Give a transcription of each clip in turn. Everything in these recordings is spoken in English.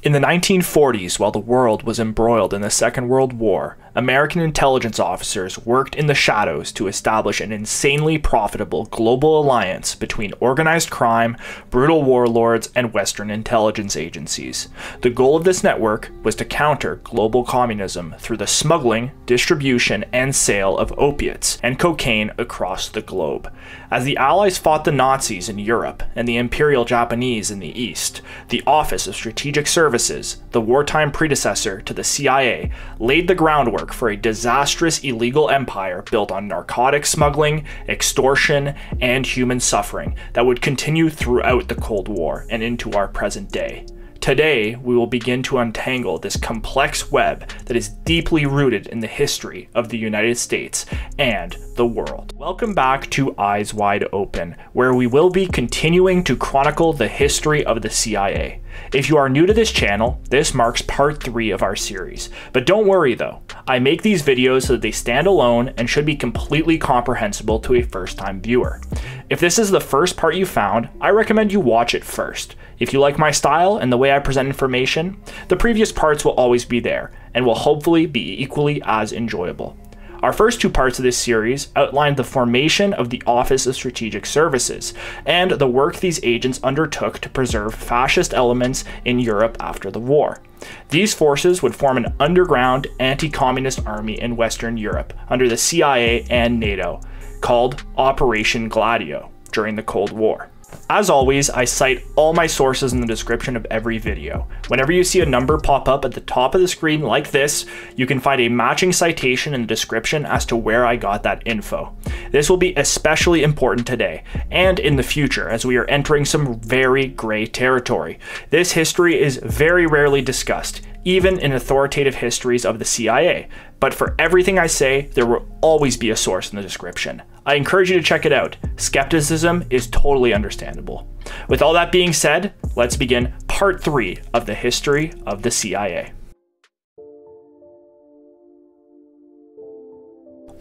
In the 1940s, while the world was embroiled in the Second World War, American intelligence officers worked in the shadows to establish an insanely profitable global alliance between organized crime, brutal warlords, and Western intelligence agencies. The goal of this network was to counter global communism through the smuggling, distribution, and sale of opiates and cocaine across the globe. As the Allies fought the Nazis in Europe and the Imperial Japanese in the East, the Office of Strategic Services, the wartime predecessor to the CIA, laid the groundwork for a disastrous illegal empire built on narcotic smuggling, extortion, and human suffering that would continue throughout the Cold War and into our present day. Today, we will begin to untangle this complex web that is deeply rooted in the history of the United States and the world. Welcome back to Eyes Wide Open, where we will be continuing to chronicle the history of the CIA. If you are new to this channel, this marks part 3 of our series. But don't worry though, I make these videos so that they stand alone and should be completely comprehensible to a first-time viewer. If this is the first part you found, I recommend you watch it first. If you like my style and the way I present information, the previous parts will always be there, and will hopefully be equally as enjoyable. Our first 2 parts of this series outlined the formation of the Office of Strategic Services, and the work these agents undertook to preserve fascist elements in Europe after the war. These forces would form an underground anti-communist army in Western Europe under the CIA and NATO, called Operation Gladio, during the Cold War. As always, I cite all my sources in the description of every video. Whenever you see a number pop up at the top of the screen like this, you can find a matching citation in the description as to where I got that info. This will be especially important today, and in the future, as we are entering some very gray territory. This history is very rarely discussed, even in authoritative histories of the CIA, but for everything I say, there will always be a source in the description. I encourage you to check it out. Skepticism is totally understandable. With all that being said, let's begin part 3 of the history of the CIA.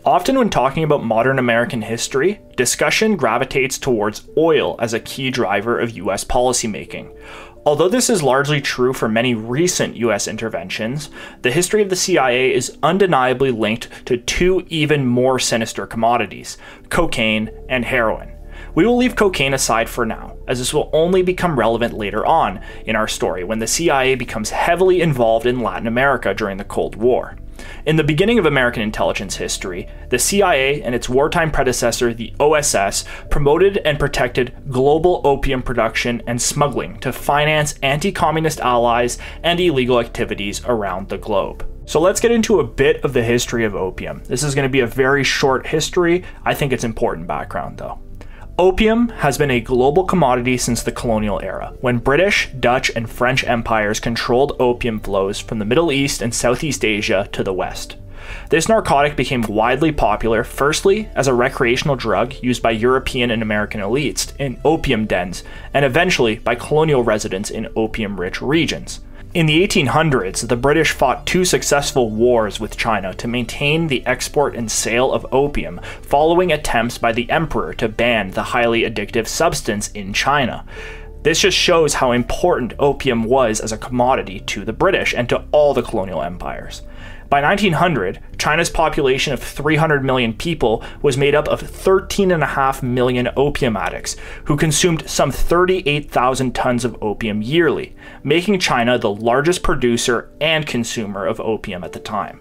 Often when talking about modern American history, discussion gravitates towards oil as a key driver of US policymaking. Although this is largely true for many recent US interventions, the history of the CIA is undeniably linked to 2 even more sinister commodities: cocaine and heroin. We will leave cocaine aside for now, as this will only become relevant later on in our story when the CIA becomes heavily involved in Latin America during the Cold War. In the beginning of American intelligence history, the CIA and its wartime predecessor, the OSS, promoted and protected global opium production and smuggling to finance anti-communist allies and illegal activities around the globe. So let's get into a bit of the history of opium. This is going to be a very short history. I think it's important background though. Opium has been a global commodity since the colonial era, when British, Dutch, and French empires controlled opium flows from the Middle East and Southeast Asia to the West. This narcotic became widely popular, firstly as a recreational drug used by European and American elites in opium dens, and eventually by colonial residents in opium-rich regions. In the 1800s, the British fought 2 successful wars with China to maintain the export and sale of opium, following attempts by the emperor to ban the highly addictive substance in China. This just shows how important opium was as a commodity to the British and to all the colonial empires. By 1900, China's population of 300 million people was made up of 13.5 million opium addicts, who consumed some 38,000 tons of opium yearly, making China the largest producer and consumer of opium at the time.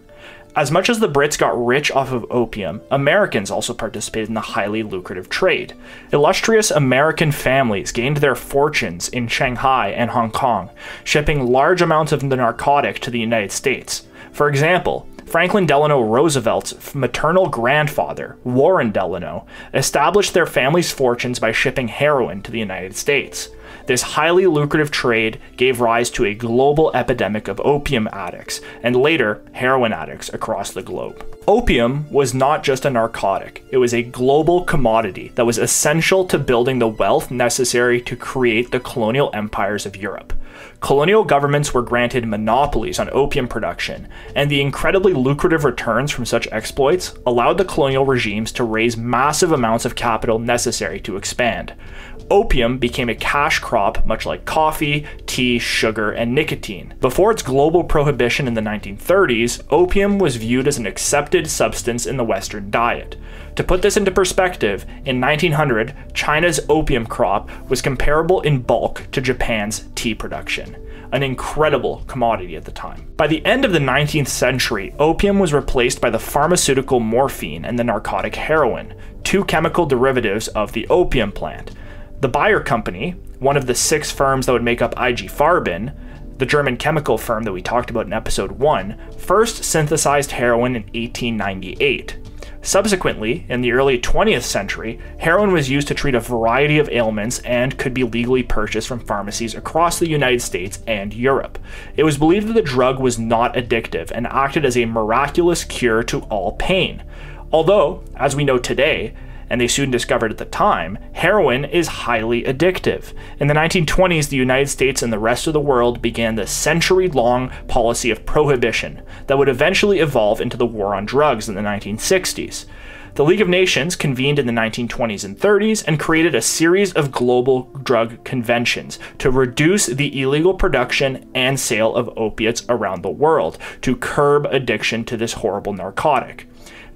As much as the Brits got rich off of opium, Americans also participated in the highly lucrative trade. Illustrious American families gained their fortunes in Shanghai and Hong Kong, shipping large amounts of the narcotic to the United States. For example, Franklin Delano Roosevelt's maternal grandfather, Warren Delano, established their family's fortunes by shipping heroin to the United States. This highly lucrative trade gave rise to a global epidemic of opium addicts, and later, heroin addicts across the globe. Opium was not just a narcotic, it was a global commodity that was essential to building the wealth necessary to create the colonial empires of Europe. Colonial governments were granted monopolies on opium production, and the incredibly lucrative returns from such exploits allowed the colonial regimes to raise massive amounts of capital necessary to expand. opium became a cash crop much like coffee, tea, sugar, and nicotine. Before its global prohibition in the 1930s, opium was viewed as an accepted substance in the Western diet. To put this into perspective, in 1900, China's opium crop was comparable in bulk to Japan's tea production, an incredible commodity at the time. By the end of the 19th century, opium was replaced by the pharmaceutical morphine and the narcotic heroin, two chemical derivatives of the opium plant. The Bayer Company, one of the 6 firms that would make up IG Farben, the German chemical firm that we talked about in episode 1, first synthesized heroin in 1898. Subsequently, in the early 20th century, heroin was used to treat a variety of ailments and could be legally purchased from pharmacies across the United States and Europe. It was believed that the drug was not addictive and acted as a miraculous cure to all pain. Although, as we know today, and they soon discovered at the time, heroin is highly addictive. In the 1920s, the United States and the rest of the world began the century-long policy of prohibition that would eventually evolve into the war on drugs in the 1960s. The League of Nations convened in the 1920s and 30s and created a series of global drug conventions to reduce the illegal production and sale of opiates around the world, to curb addiction to this horrible narcotic.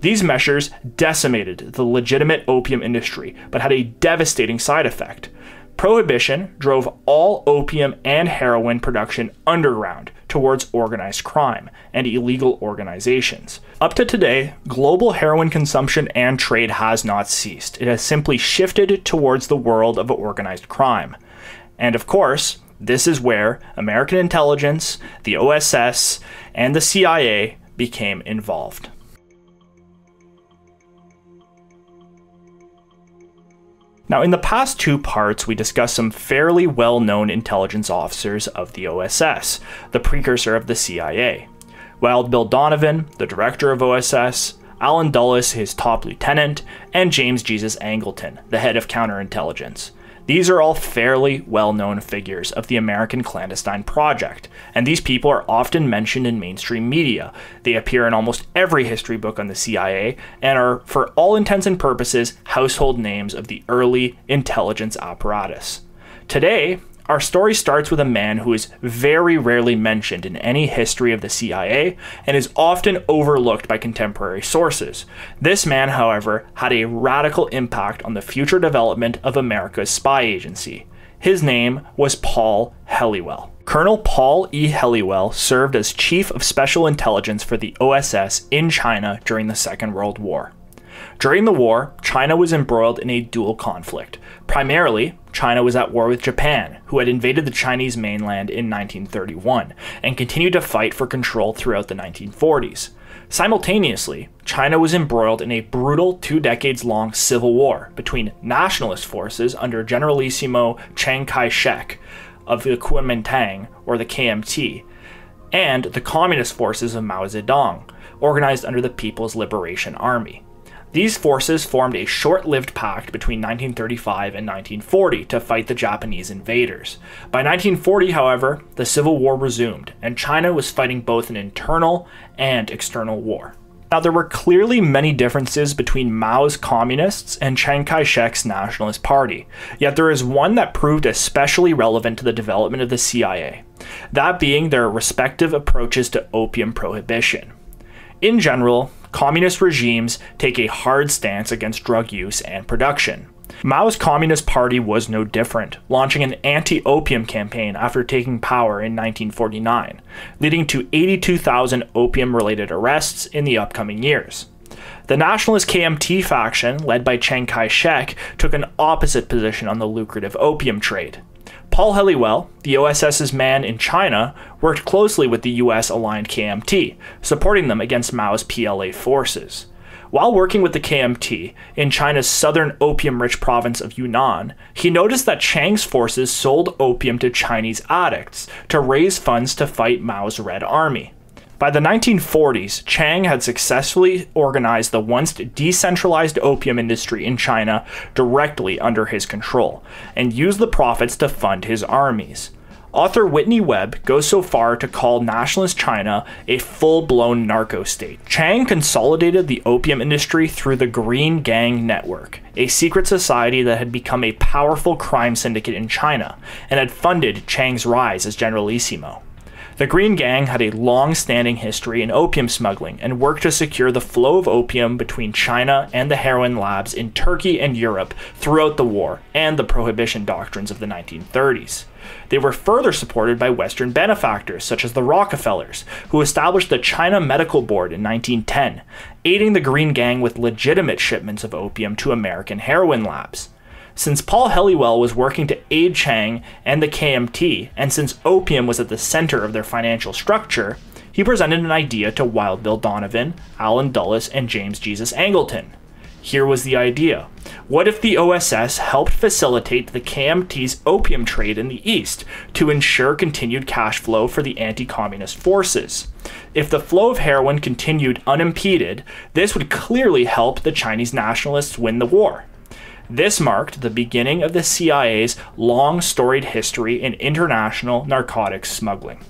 These measures decimated the legitimate opium industry, but had a devastating side effect. Prohibition drove all opium and heroin production underground towards organized crime and illegal organizations. Up to today, global heroin consumption and trade has not ceased. It has simply shifted towards the world of organized crime. And of course, this is where American intelligence, the OSS, and the CIA became involved. Now, in the past 2 parts, we discussed some fairly well-known intelligence officers of the OSS, the precursor of the CIA. Wild Bill Donovan, the director of OSS, Alъn Dulles, his top lieutenant, and James Jesus Angleton, the head of counterintelligence. These are all fairly well-known figures of the American clandestine project, and these people are often mentioned in mainstream media. They appear in almost every history book on the CIA and are, for all intents and purposes, household names of the early intelligence apparatus. Today, our story starts with a man who is very rarely mentioned in any history of the CIA and is often overlooked by contemporary sources. This man, however, had a radical impact on the future development of America's spy agency. His name was Paul Helliwell. Colonel Paul E. Helliwell served as Chief of Special Intelligence for the OSS in China during the Second World War. During the war, China was embroiled in a dual conflict. Primarily, China was at war with Japan, who had invaded the Chinese mainland in 1931, and continued to fight for control throughout the 1940s. Simultaneously, China was embroiled in a brutal 2 decades-long civil war between nationalist forces under Generalissimo Chiang Kai-shek of the Kuomintang, or the KMT, and the communist forces of Mao Zedong, organized under the People's Liberation Army. These forces formed a short-lived pact between 1935 and 1940 to fight the Japanese invaders. By 1940, however, the Civil War resumed, and China was fighting both an internal and external war. Now, there were clearly many differences between Mao's communists and Chiang Kai-shek's Nationalist Party, yet there is one that proved especially relevant to the development of the CIA, that being their respective approaches to opium prohibition. In general, communist regimes take a hard stance against drug use and production. Mao's Communist Party was no different, launching an anti-opium campaign after taking power in 1949, leading to 82,000 opium-related arrests in the upcoming years. The nationalist KMT faction, led by Chiang Kai-shek, took an opposite position on the lucrative opium trade. Paul Helliwell, the OSS's man in China, worked closely with the US-aligned KMT, supporting them against Mao's PLA forces. While working with the KMT in China's southern opium-rich province of Yunnan, he noticed that Chiang's forces sold opium to Chinese addicts to raise funds to fight Mao's Red Army. By the 1940s, Chiang had successfully organized the once decentralized opium industry in China directly under his control, and used the profits to fund his armies. Author Whitney Webb goes so far to call nationalist China a full-blown narco-state. Chiang consolidated the opium industry through the Green Gang Network, a secret society that had become a powerful crime syndicate in China, and had funded Chiang's rise as Generalissimo. The Green Gang had a long-standing history in opium smuggling and worked to secure the flow of opium between China and the heroin labs in Turkey and Europe throughout the war and the prohibition doctrines of the 1930s. They were further supported by Western benefactors such as the Rockefellers, who established the China Medical Board in 1910, aiding the Green Gang with legitimate shipments of opium to American heroin labs. Since Paul Helliwell was working to aid Chiang and the KMT, and since opium was at the center of their financial structure, he presented an idea to Wild Bill Donovan, Alъn Dulles, and James Jesus Angleton. Here was the idea. What if the OSS helped facilitate the KMT's opium trade in the East to ensure continued cash flow for the anti-communist forces? If the flow of heroin continued unimpeded, this would clearly help the Chinese nationalists win the war. This marked the beginning of the CIA's long-storied history in international narcotics smuggling.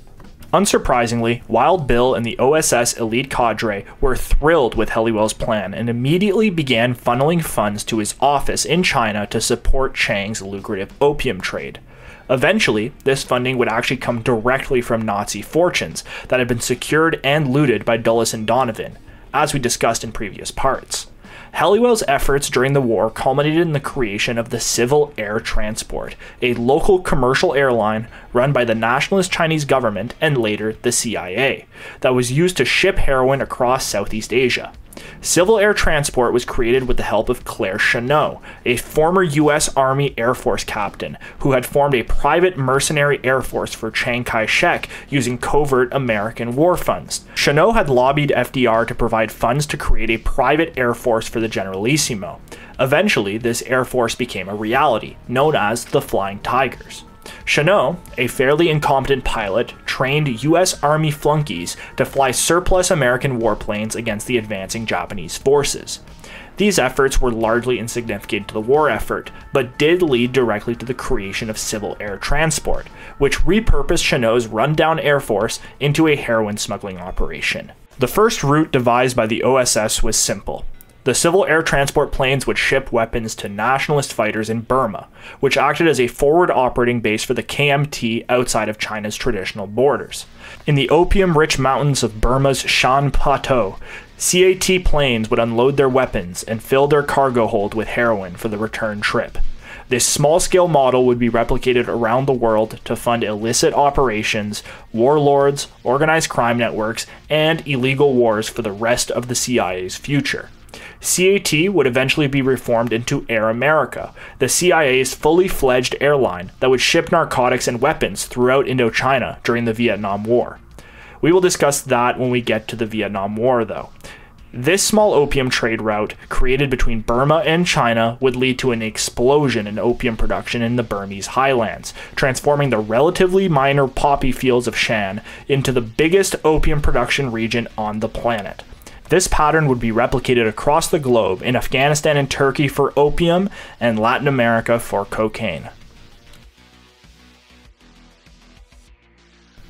Unsurprisingly, Wild Bill and the OSS elite cadre were thrilled with Helliwell's plan and immediately began funneling funds to his office in China to support Chiang's lucrative opium trade. Eventually, this funding would actually come directly from Nazi fortunes that had been secured and looted by Dulles and Donovan, as we discussed in previous parts. Helliwell's efforts during the war culminated in the creation of the Civil Air Transport, a local commercial airline run by the nationalist Chinese government and later the CIA, that was used to ship heroin across Southeast Asia. Civil Air Transport was created with the help of Claire Chennault, a former US Army Air Force captain who had formed a private mercenary air force for Chiang Kai-shek using covert American war funds. Chennault had lobbied FDR to provide funds to create a private air force for the Generalissimo. Eventually, this air force became a reality, known as the Flying Tigers. Chennault, a fairly incompetent pilot, trained US Army flunkies to fly surplus American warplanes against the advancing Japanese forces. These efforts were largely insignificant to the war effort, but did lead directly to the creation of Civil Air Transport, which repurposed Chennault's rundown air force into a heroin smuggling operation. The first route devised by the OSS was simple. The Civil Air Transport planes would ship weapons to nationalist fighters in Burma, which acted as a forward operating base for the KMT outside of China's traditional borders. In the opium-rich mountains of Burma's Shan Plateau, CAT planes would unload their weapons and fill their cargo hold with heroin for the return trip. This small-scale model would be replicated around the world to fund illicit operations, warlords, organized crime networks, and illegal wars for the rest of the CIA's future. CAT would eventually be reformed into Air America, the CIA's fully fledged airline that would ship narcotics and weapons throughout Indochina during the Vietnam War. We will discuss that when we get to the Vietnam War, though. This small opium trade route created between Burma and China would lead to an explosion in opium production in the Burmese highlands, transforming the relatively minor poppy fields of Shan into the biggest opium production region on the planet. This pattern would be replicated across the globe, in Afghanistan and Turkey for opium, and Latin America for cocaine.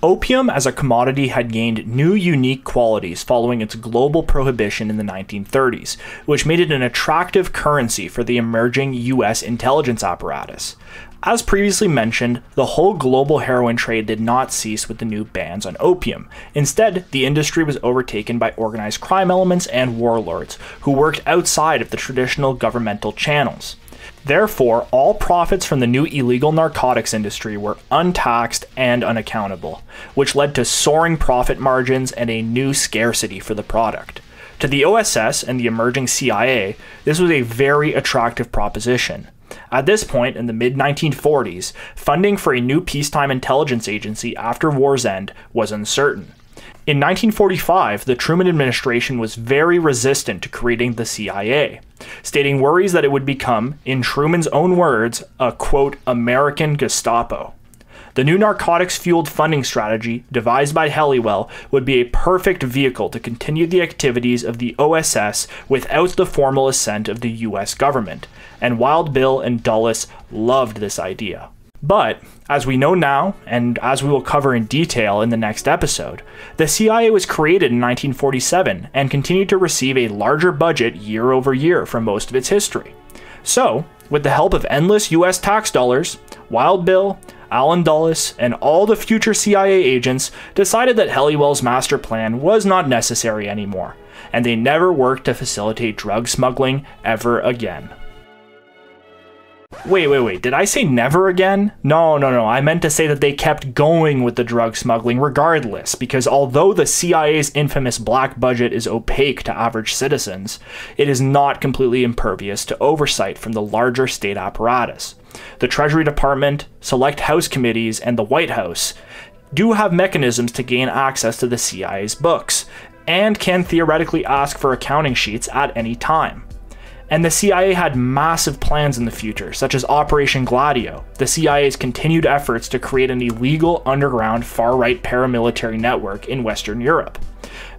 Opium as a commodity had gained new unique qualities following its global prohibition in the 1930s, which made it an attractive currency for the emerging US intelligence apparatus. As previously mentioned, the whole global heroin trade did not cease with the new bans on opium. Instead, the industry was overtaken by organized crime elements and warlords, who worked outside of the traditional governmental channels. Therefore, all profits from the new illegal narcotics industry were untaxed and unaccountable, which led to soaring profit margins and a new scarcity for the product. To the OSS and the emerging CIA, this was a very attractive proposition. At this point, in the mid-1940s, funding for a new peacetime intelligence agency after war's end was uncertain. In 1945, the Truman administration was very resistant to creating the CIA, stating worries that it would become, in Truman's own words, a, quote, American Gestapo. The new narcotics-fueled funding strategy, devised by Helliwell, would be a perfect vehicle to continue the activities of the OSS without the formal assent of the US government, and Wild Bill and Dulles loved this idea. But, as we know now, and as we will cover in detail in the next episode, the CIA was created in 1947 and continued to receive a larger budget year over year for most of its history. So, with the help of endless US tax dollars, Wild Bill, Alъn Dulles, and all the future CIA agents decided that Helliwell's master plan was not necessary anymore, and they never worked to facilitate drug smuggling ever again. Wait, did I say never again? No, I meant to say that they kept going with the drug smuggling regardless, because although the CIA's infamous black budget is opaque to average citizens, it is not completely impervious to oversight from the larger state apparatus. The Treasury Department, select House committees, and the White House do have mechanisms to gain access to the CIA's books, and can theoretically ask for accounting sheets at any time. And the CIA had massive plans in the future, such as Operation Gladio, the CIA's continued efforts to create an illegal underground far-right paramilitary network in Western Europe.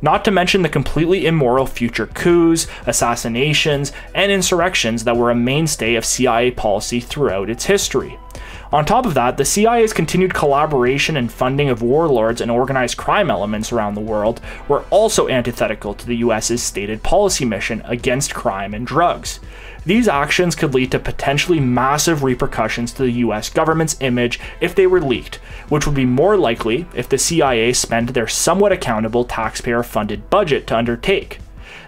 Not to mention the completely immoral future coups, assassinations, and insurrections that were a mainstay of CIA policy throughout its history. On top of that, the CIA's continued collaboration and funding of warlords and organized crime elements around the world were also antithetical to the US's stated policy mission against crime and drugs. These actions could lead to potentially massive repercussions to the US government's image if they were leaked, which would be more likely if the CIA spent their somewhat accountable taxpayer-funded budget to undertake.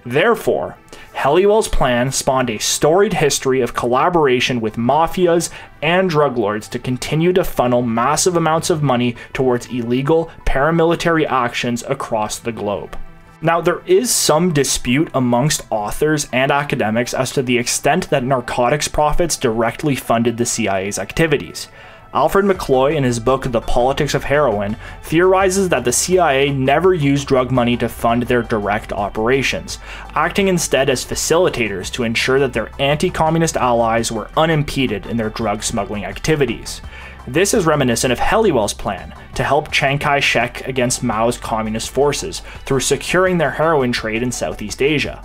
Therefore, Helliwell's plan spawned a storied history of collaboration with mafias and drug lords to continue to funnel massive amounts of money towards illegal paramilitary actions across the globe. Now, there is some dispute amongst authors and academics as to the extent that narcotics profits directly funded the CIA's activities. Alfred McCloy, in his book The Politics of Heroin, theorizes that the CIA never used drug money to fund their direct operations, acting instead as facilitators to ensure that their anti-communist allies were unimpeded in their drug smuggling activities. This is reminiscent of Helliwell's plan to help Chiang Kai-shek against Mao's communist forces through securing their heroin trade in Southeast Asia.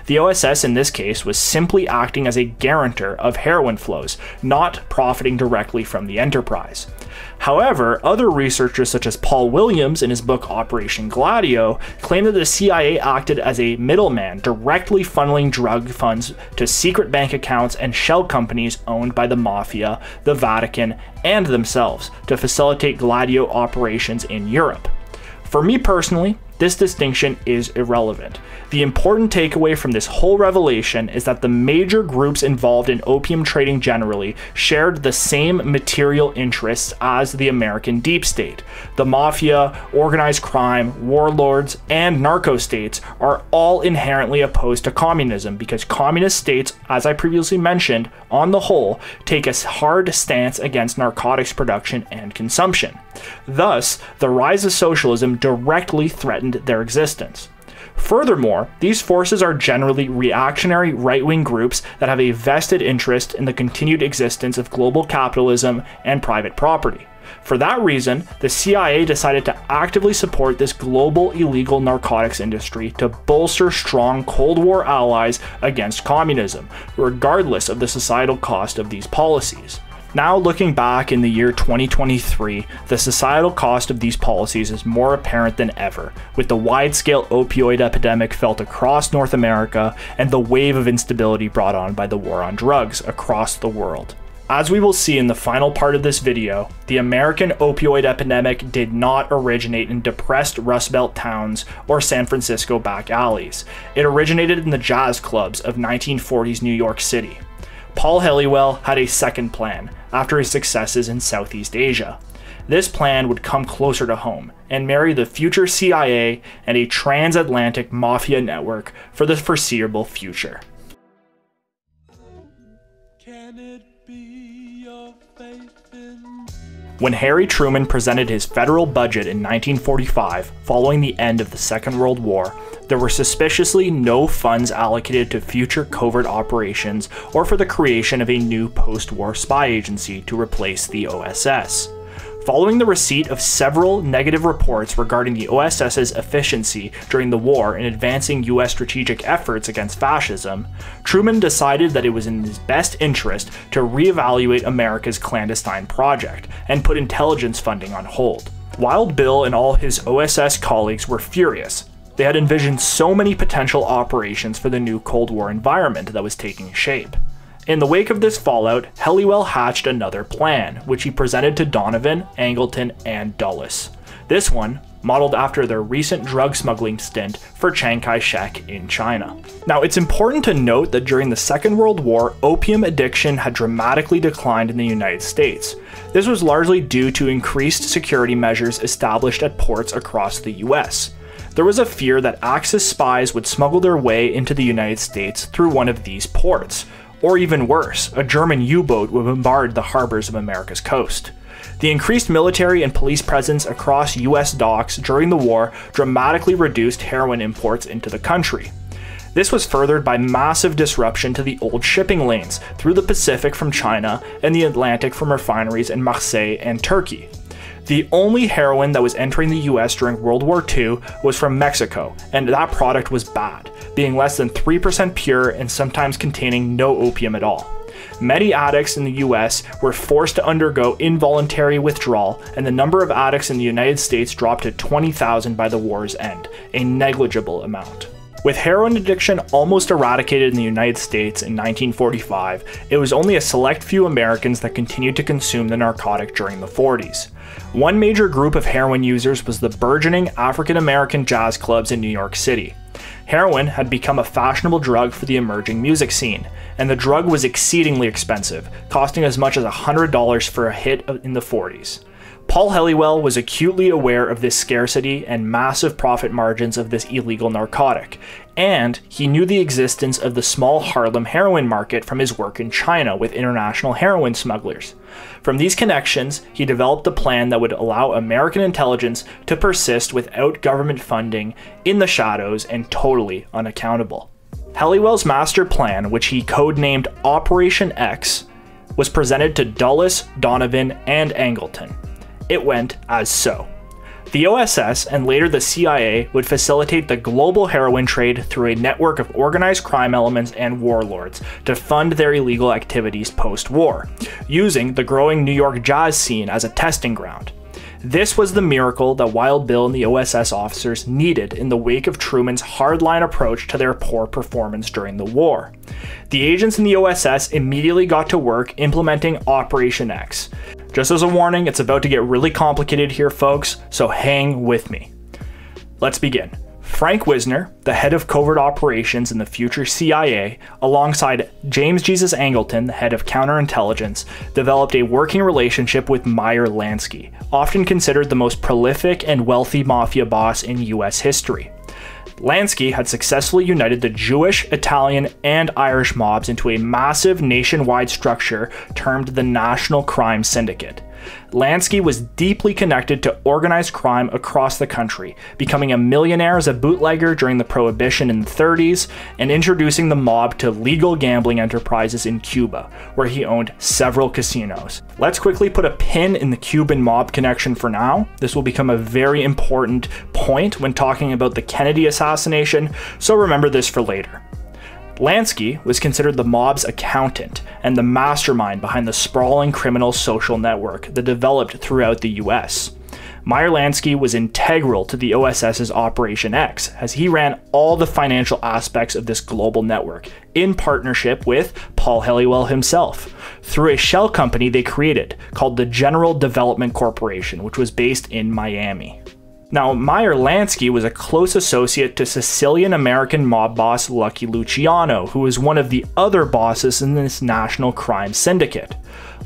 The OSS in this case was simply acting as a guarantor of heroin flows, not profiting directly from the enterprise. However, other researchers such as Paul Williams in his book Operation Gladio claim that the CIA acted as a middleman, directly funneling drug funds to secret bank accounts and shell companies owned by the Mafia, the Vatican, and themselves to facilitate Gladio operations in Europe. For me personally, this distinction is irrelevant. The important takeaway from this whole revelation is that the major groups involved in opium trading generally shared the same material interests as the American deep state. The mafia, organized crime, warlords, and narco-states are all inherently opposed to communism because communist states, as I previously mentioned, on the whole, take a hard stance against narcotics production and consumption. Thus, the rise of socialism directly threatened their existence. Furthermore, these forces are generally reactionary right-wing groups that have a vested interest in the continued existence of global capitalism and private property. For that reason, the CIA decided to actively support this global illegal narcotics industry to bolster strong Cold War allies against communism, regardless of the societal cost of these policies. Now, looking back in the year 2023, the societal cost of these policies is more apparent than ever, with the wide-scale opioid epidemic felt across North America and the wave of instability brought on by the war on drugs across the world. As we will see in the final part of this video, the American opioid epidemic did not originate in depressed Rust Belt towns or San Francisco back alleys. It originated in the jazz clubs of 1940s New York City. Paul Helliwell had a second plan after his successes in Southeast Asia. This plan would come closer to home and marry the future CIA and a transatlantic mafia network for the foreseeable future. Can it be your faith in... When Harry Truman presented his federal budget in 1945, following the end of the Second World War, there were suspiciously no funds allocated to future covert operations or for the creation of a new post-war spy agency to replace the OSS. Following the receipt of several negative reports regarding the OSS's efficiency during the war in advancing US strategic efforts against fascism, Truman decided that it was in his best interest to reevaluate America's clandestine project and put intelligence funding on hold. Wild Bill and all his OSS colleagues were furious. They had envisioned so many potential operations for the new Cold War environment that was taking shape. In the wake of this fallout, Helliwell hatched another plan, which he presented to Donovan, Angleton, and Dulles. This one, modeled after their recent drug smuggling stint for Chiang Kai-shek in China. Now, it's important to note that during the Second World War, opium addiction had dramatically declined in the United States. This was largely due to increased security measures established at ports across the US. There was a fear that Axis spies would smuggle their way into the United States through one of these ports. Or even worse, a German U-boat would bombard the harbors of America's coast. The increased military and police presence across US docks during the war dramatically reduced heroin imports into the country. This was furthered by massive disruption to the old shipping lanes through the Pacific from China and the Atlantic from refineries in Marseille and Turkey. The only heroin that was entering the US during World War II was from Mexico, and that product was bad, being less than 3% pure and sometimes containing no opium at all. Many addicts in the US were forced to undergo involuntary withdrawal, and the number of addicts in the United States dropped to 20,000 by the war's end, a negligible amount. With heroin addiction almost eradicated in the United States in 1945, it was only a select few Americans that continued to consume the narcotic during the 40s. One major group of heroin users was the burgeoning African American jazz clubs in New York City. Heroin had become a fashionable drug for the emerging music scene, and the drug was exceedingly expensive, costing as much as $100 for a hit in the 40s. Paul Helliwell was acutely aware of this scarcity and massive profit margins of this illegal narcotic, and he knew the existence of the small Harlem heroin market from his work in China with international heroin smugglers. From these connections, he developed a plan that would allow American intelligence to persist without government funding, in the shadows, and totally unaccountable. Helliwell's master plan, which he codenamed Operation X, was presented to Dulles, Donovan, and Angleton. It went as so. The OSS and later the CIA would facilitate the global heroin trade through a network of organized crime elements and warlords to fund their illegal activities post-war, using the growing New York jazz scene as a testing ground. This was the miracle that Wild Bill and the OSS officers needed in the wake of Truman's hardline approach to their poor performance during the war. The agents in the OSS immediately got to work implementing Operation X. Just as a warning, it's about to get really complicated here, folks, so hang with me. Let's begin. Frank Wisner, the head of covert operations in the future CIA, alongside James Jesus Angleton, the head of counterintelligence, developed a working relationship with Meyer Lansky, often considered the most prolific and wealthy mafia boss in US history. Lansky had successfully united the Jewish, Italian, and Irish mobs into a massive nationwide structure termed the National Crime Syndicate. Lansky was deeply connected to organized crime across the country, becoming a millionaire as a bootlegger during the Prohibition in the 30s, and introducing the mob to legal gambling enterprises in Cuba, where he owned several casinos. Let's quickly put a pin in the Cuban mob connection for now. This will become a very important point when talking about the Kennedy assassination, so remember this for later. Lansky was considered the mob's accountant and the mastermind behind the sprawling criminal social network that developed throughout the US. Meyer Lansky was integral to the OSS's Operation X, as he ran all the financial aspects of this global network, in partnership with Paul Helliwell himself, through a shell company they created called the General Development Corporation, which was based in Miami. Now, Meyer Lansky was a close associate to Sicilian-American mob boss Lucky Luciano, who was one of the other bosses in this national crime syndicate.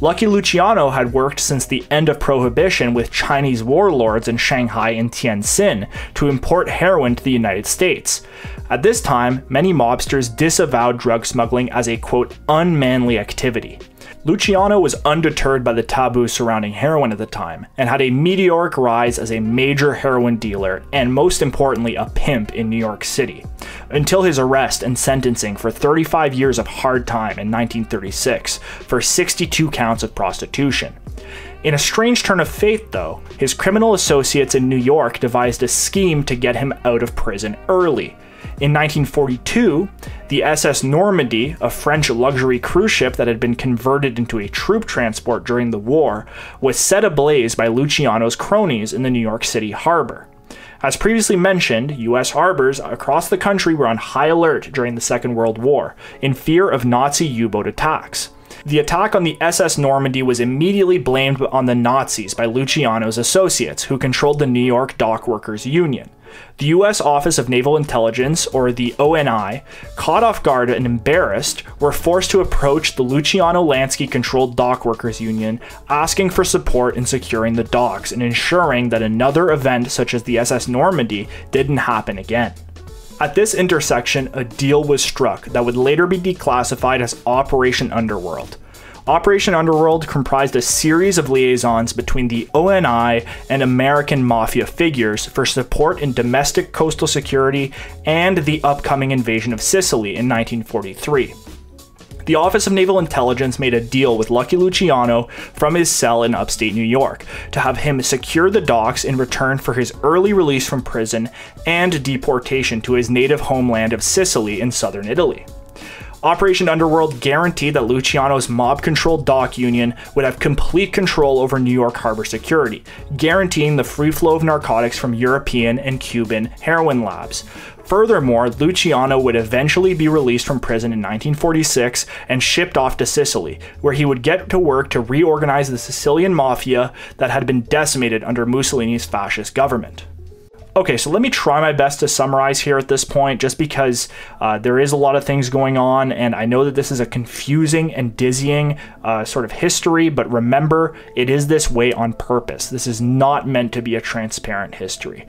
Lucky Luciano had worked since the end of Prohibition with Chinese warlords in Shanghai and Tianjin to import heroin to the United States. At this time, many mobsters disavowed drug smuggling as a, quote, unmanly activity. Luciano was undeterred by the taboo surrounding heroin at the time, and had a meteoric rise as a major heroin dealer and, most importantly, a pimp in New York City, until his arrest and sentencing for 35 years of hard time in 1936 for 62 counts of prostitution. In a strange turn of fate, though, his criminal associates in New York devised a scheme to get him out of prison early. In 1942, the SS Normandy, a French luxury cruise ship that had been converted into a troop transport during the war, was set ablaze by Luciano's cronies in the New York City harbor. As previously mentioned, US harbors across the country were on high alert during the Second World War, in fear of Nazi U-boat attacks. The attack on the SS Normandy was immediately blamed on the Nazis by Luciano's associates, who controlled the New York Dock Workers Union. The U.S. Office of Naval Intelligence, or the ONI, caught off guard and embarrassed, were forced to approach the Luciano-Lansky-controlled Dock Workers Union, asking for support in securing the docks and ensuring that another event such as the SS Normandy didn't happen again. At this intersection, a deal was struck that would later be declassified as Operation Underworld. Operation Underworld comprised a series of liaisons between the ONI and American mafia figures for support in domestic coastal security and the upcoming invasion of Sicily in 1943. The Office of Naval Intelligence made a deal with Lucky Luciano from his cell in upstate New York to have him secure the docks in return for his early release from prison and deportation to his native homeland of Sicily in southern Italy. Operation Underworld guaranteed that Luciano's mob-controlled dock union would have complete control over New York harbor security, guaranteeing the free flow of narcotics from European and Cuban heroin labs. Furthermore, Luciano would eventually be released from prison in 1946 and shipped off to Sicily, where he would get to work to reorganize the Sicilian mafia that had been decimated under Mussolini's fascist government. Okay, so let me try my best to summarize here at this point, just because there is a lot of things going on, and I know that this is a confusing and dizzying sort of history, but remember, it is this way on purpose. This is not meant to be a transparent history.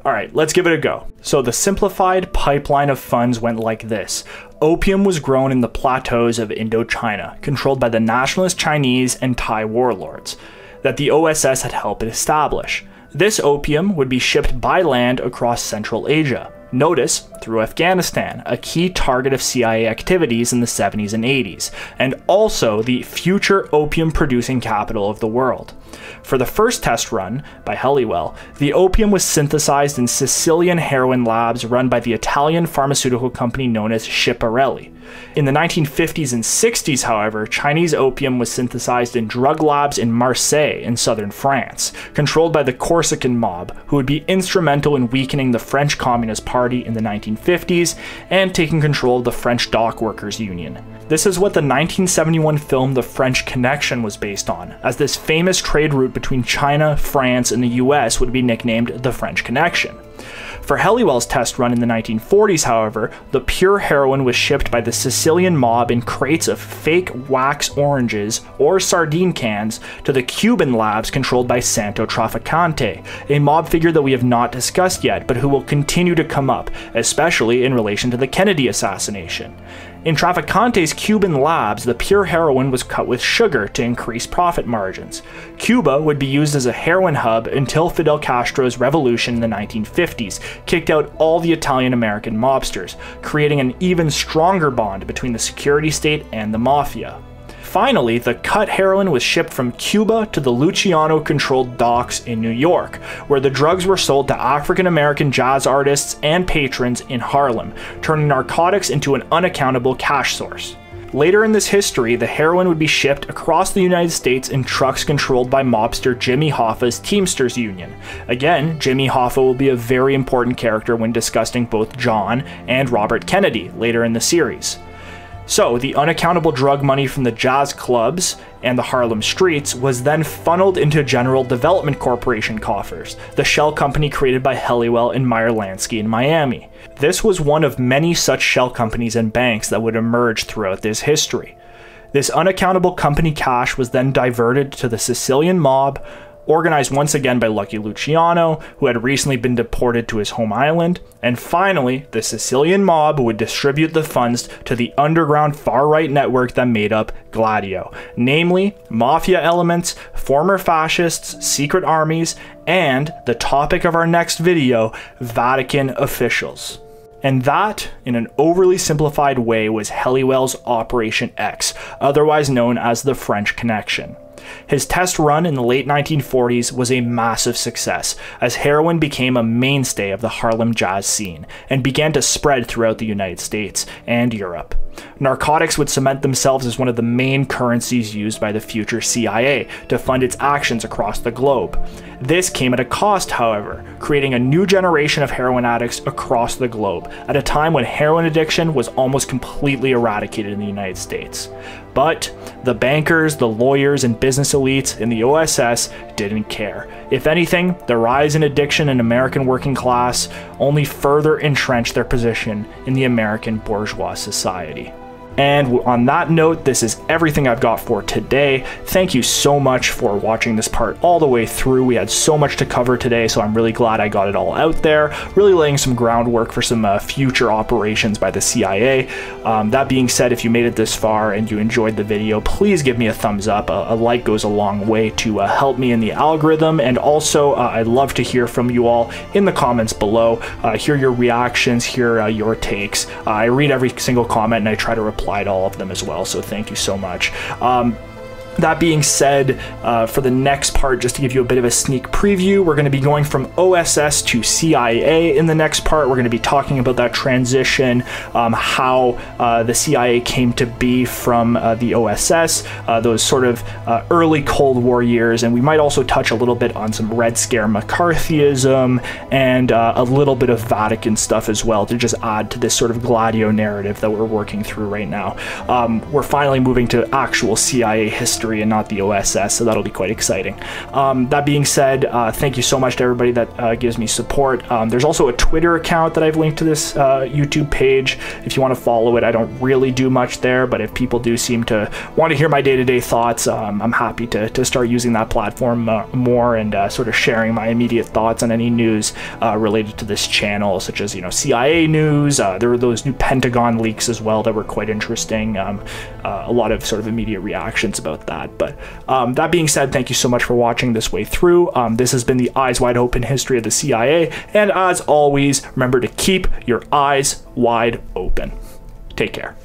All right, let's give it a go. So the simplified pipeline of funds went like this. Opium was grown in the plateaus of Indochina, controlled by the nationalist Chinese and Thai warlords, that the OSS had helped establish. This opium would be shipped by land across Central Asia. Notice, through Afghanistan, a key target of CIA activities in the 70s and 80s, and also the future opium-producing capital of the world. For the first test run, by Helliwell, the opium was synthesized in Sicilian heroin labs run by the Italian pharmaceutical company known as Schiaparelli. In the 1950s and 60s, however, Chinese opium was synthesized in drug labs in Marseille in southern France, controlled by the Corsican mob, who would be instrumental in weakening the French Communist Party in the 1950s and taking control of the French Dock Workers Union. This is what the 1971 film The French Connection was based on, as this famous trade route between China, France, and the US would be nicknamed the French Connection. For Helliwell's test run in the 1940s, however, the pure heroin was shipped by the Sicilian mob in crates of fake wax oranges or sardine cans to the Cuban labs controlled by Santo Trafficante, a mob figure that we have not discussed yet, but who will continue to come up, especially in relation to the Kennedy assassination. In Trafficante's Cuban labs, the pure heroin was cut with sugar to increase profit margins. Cuba would be used as a heroin hub until Fidel Castro's revolution in the 1950s kicked out all the Italian-American mobsters, creating an even stronger bond between the security state and the mafia. Finally, the cut heroin was shipped from Cuba to the Luciano-controlled docks in New York, where the drugs were sold to African-American jazz artists and patrons in Harlem, turning narcotics into an unaccountable cash source. Later in this history, the heroin would be shipped across the United States in trucks controlled by mobster Jimmy Hoffa's Teamsters Union. Again, Jimmy Hoffa will be a very important character when discussing both John and Robert Kennedy later in the series. So, the unaccountable drug money from the jazz clubs and the Harlem streets was then funneled into General Development Corporation coffers, the shell company created by Helliwell and Meyer Lansky in Miami. This was one of many such shell companies and banks that would emerge throughout this history. This unaccountable company cash was then diverted to the Sicilian mob, organized once again by Lucky Luciano, who had recently been deported to his home island, and finally, the Sicilian mob would distribute the funds to the underground far-right network that made up Gladio, namely mafia elements, former fascists, secret armies, and, the topic of our next video, Vatican officials. And that, in an overly simplified way, was Helliwell's Operation X, otherwise known as the French Connection. His test run in the late 1940s was a massive success, as heroin became a mainstay of the Harlem jazz scene and began to spread throughout the United States and Europe. Narcotics would cement themselves as one of the main currencies used by the future CIA to fund its actions across the globe. This came at a cost, however, creating a new generation of heroin addicts across the globe, at a time when heroin addiction was almost completely eradicated in the United States. But the bankers, the lawyers, and business elites in the OSS didn't care. If anything, the rise in addiction in American working class only further entrenched their position in the American bourgeois society. And on that note, this is everything I've got for today. Thank you so much for watching this part all the way through. We had so much to cover today, so I'm really glad I got it all out there, really laying some groundwork for some future operations by the CIA. That being said, if you made it this far and you enjoyed the video, please give me a thumbs up. A like goes a long way to help me in the algorithm, and also I'd love to hear from you all in the comments below, hear your reactions, hear your takes. I read every single comment and I try to reply to all of them as well, so thank you so much. That being said, for the next part, just to give you a bit of a sneak preview, we're going to be going from OSS to CIA in the next part. We're going to be talking about that transition, how the CIA came to be from the OSS, those sort of early Cold War years, and we might also touch a little bit on some Red Scare McCarthyism and a little bit of Vatican stuff as well, to just add to this sort of Gladio narrative that we're working through right now. We're finally moving to actual CIA history and not the OSS, so that'll be quite exciting. That being said, thank you so much to everybody that gives me support. There's also a Twitter account that I've linked to this YouTube page if you want to follow it. I don't really do much there, but if people do seem to want to hear my day-to-day thoughts, I'm happy to start using that platform more and sort of sharing my immediate thoughts on any news related to this channel, such as, you know, CIA news. There were those new Pentagon leaks as well that were quite interesting. A lot of sort of immediate reactions about that. But that being said, thank you so much for watching this way through. This has been the Eyes Wide Open history of the CIA, and as always, remember to keep your eyes wide open. Take care.